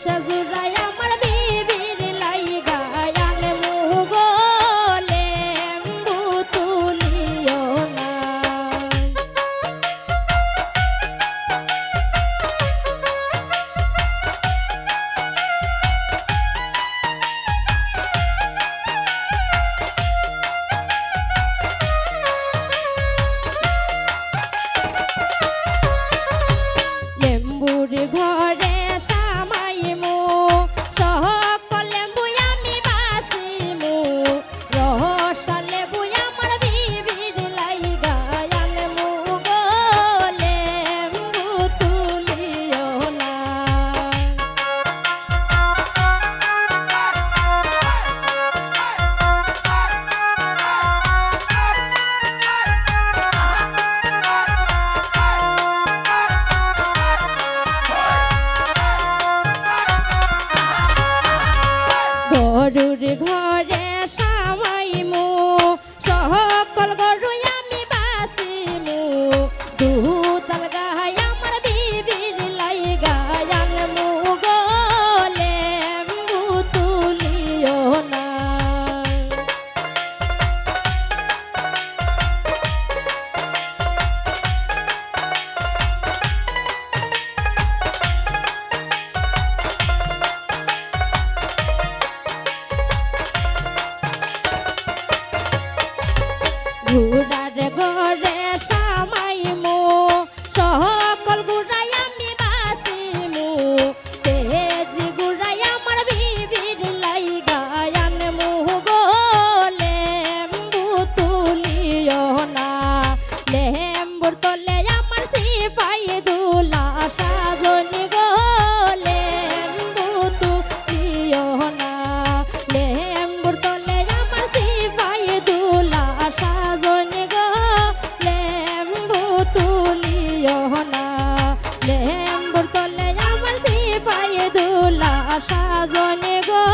আশা জুড়াই আমার বিবির লাইগা আনে মুগলে তুলিও না। লেম্বুর ঘরে সামাইমু সকল লেম্বু আমি বাসিমু রহস্য লেবু আমার বিবির লাইগা আনমু গো লেম্বু তুলিও না। গরুর ঘরে সামাইমু সকল গরু আমি বাসিমু দুতাল গায় আমার বিবির লাইগা আনমু গো লেম্বু তুলিও না। ঘুরার ঘরে সামাইমু সকল গুড়াই আমি বাসিমু তেজ গুড়াই আমার বিবির লাইগা আনমু গো লেম্বু তুলিও না। লেম্বুর তলে আমার সিপাই দুলা সাজনি গো লেম্বু তুলিও না। লেম্বুর তলে আমার সিপাই দুলা সাজনি গো লেম্বু তুলিও না। লেম্বুর তলে আমার সিপাই দুলা সাজনি গো